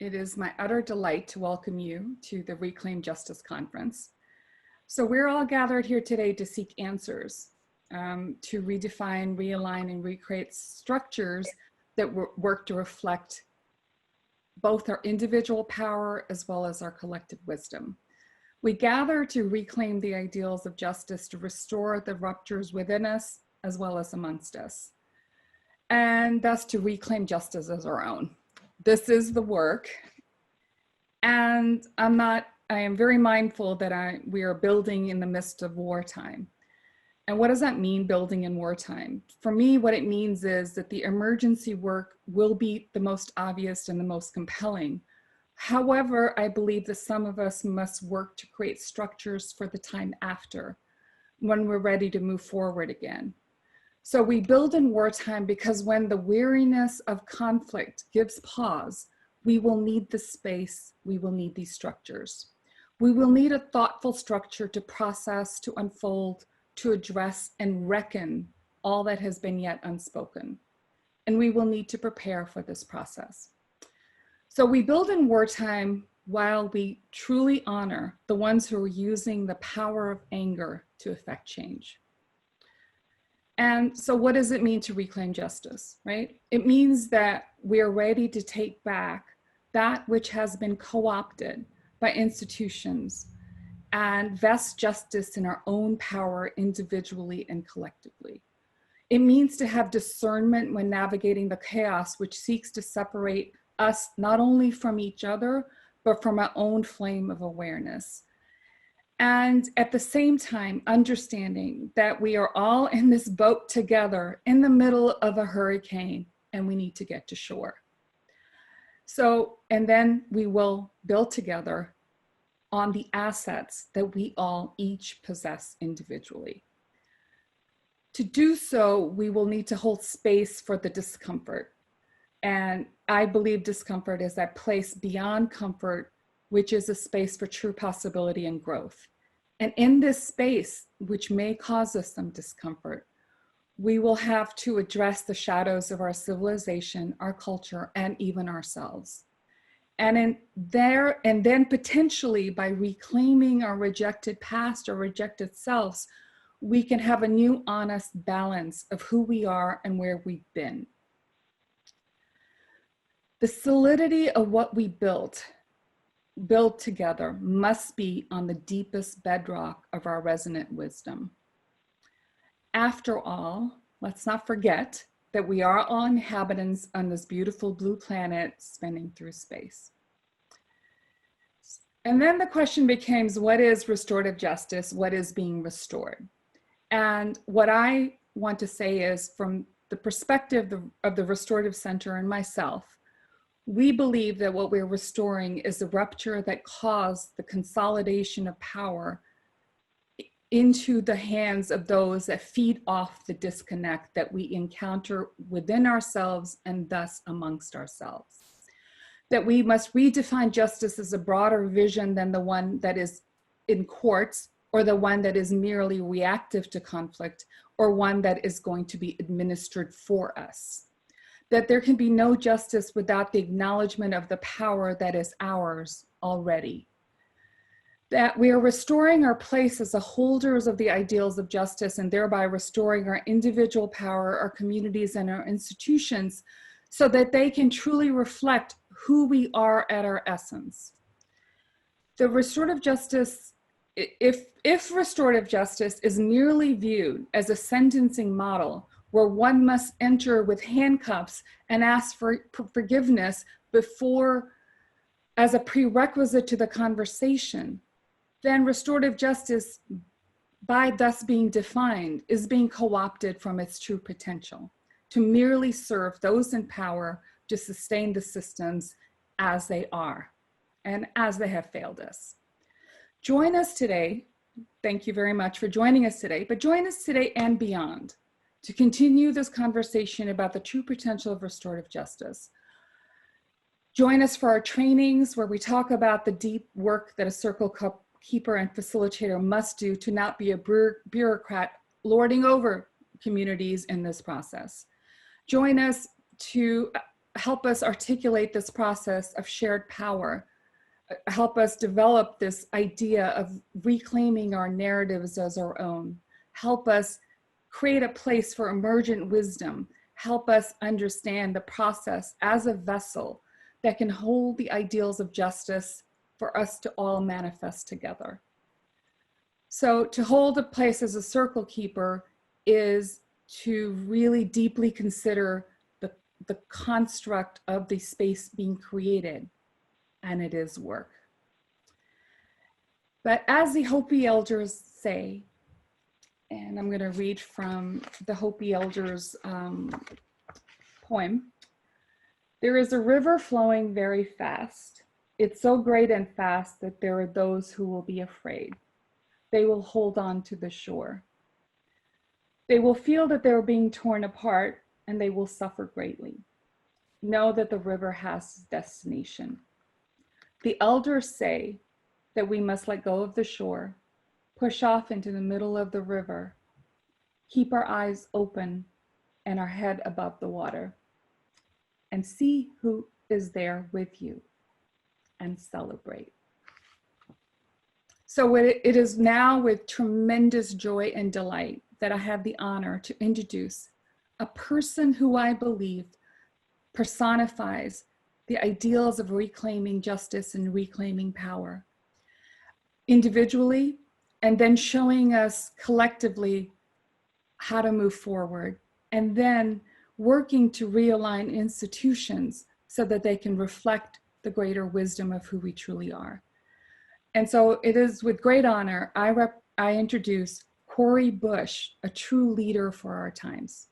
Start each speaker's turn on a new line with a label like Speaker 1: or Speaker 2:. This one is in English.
Speaker 1: It is my utter delight to welcome you to the Reclaim Justice Conference. So we're all gathered here today to seek answers, to redefine, realign, and recreate structures that work to reflect both our individual power as well as our collective wisdom. We gather to reclaim the ideals of justice, to restore the ruptures within us as well as amongst us, and thus to reclaim justice as our own. This is the work, and I am very mindful that we are building in the midst of wartime. And what does that mean, building in wartime? For me, what it means is that the emergency work will be the most obvious and the most compelling. However, I believe that some of us must work to create structures for the time after, when we're ready to move forward again. So we build in wartime because when the weariness of conflict gives pause, we will need the space, we will need these structures. We will need a thoughtful structure to process, to unfold, to address and reckon all that has been yet unspoken. And we will need to prepare for this process. So we build in wartime while we truly honor the ones who are using the power of anger to effect change. And so what does it mean to reclaim justice, right? It means that we are ready to take back that which has been co-opted by institutions and vest justice in our own power individually and collectively. It means to have discernment when navigating the chaos which seeks to separate us not only from each other, but from our own flame of awareness. And at the same time, understanding that we are all in this boat together in the middle of a hurricane and we need to get to shore. So, and then we will build together on the assets that we all each possess individually. To do so, we will need to hold space for the discomfort. And I believe discomfort is that place beyond comfort, which is a space for true possibility and growth. And in this space, which may cause us some discomfort, we will have to address the shadows of our civilization, our culture, and even ourselves. And then potentially by reclaiming our rejected past or rejected selves, we can have a new honest balance of who we are and where we've been. The solidity of what we build together must be on the deepest bedrock of our resonant wisdom. After all, let's not forget that we are all inhabitants on this beautiful blue planet spinning through space. And then the question becomes, what is restorative justice? What is being restored? And what I want to say is, from the perspective of the Restorative Center and myself, we believe that what we're restoring is the rupture that caused the consolidation of power into the hands of those that feed off the disconnect that we encounter within ourselves and thus amongst ourselves. That we must redefine justice as a broader vision than the one that is in courts, or the one that is merely reactive to conflict, or one that is going to be administered for us. That there can be no justice without the acknowledgement of the power that is ours already. That we are restoring our place as the holders of the ideals of justice, and thereby restoring our individual power, our communities, and our institutions, so that they can truly reflect who we are at our essence. The restorative justice, if restorative justice is merely viewed as a sentencing model where one must enter with handcuffs and ask for forgiveness before, as a prerequisite to the conversation, then restorative justice, by thus being defined, is being co-opted from its true potential to merely serve those in power to sustain the systems as they are and as they have failed us. Join us today. Thank you very much for joining us today, but join us today and beyond to continue this conversation about the true potential of restorative justice. Join us for our trainings where we talk about the deep work that a circle keeper and facilitator must do to not be a bureaucrat lording over communities in this process. Join us to help us articulate this process of shared power, help us develop this idea of reclaiming our narratives as our own, help us create a place for emergent wisdom, help us understand the process as a vessel that can hold the ideals of justice for us to all manifest together. So to hold a place as a circle keeper is to really deeply consider the construct of the space being created, and it is work. But as the Hopi elders say, and I'm going to read from the Hopi elders' poem, there is a river flowing very fast. It's so great and fast that there are those who will be afraid. They will hold on to the shore. They will feel that they're being torn apart, and they will suffer greatly. Know that the river has destination. The elders say that we must let go of the shore, push off into the middle of the river, keep our eyes open and our head above the water, and see who is there with you, and celebrate. So it is now with tremendous joy and delight that I have the honor to introduce a person who I believe personifies the ideals of reclaiming justice and reclaiming power, individually, and then showing us collectively how to move forward, and then working to realign institutions so that they can reflect the greater wisdom of who we truly are. And so it is with great honor I introduce Cori Bush, a true leader for our times.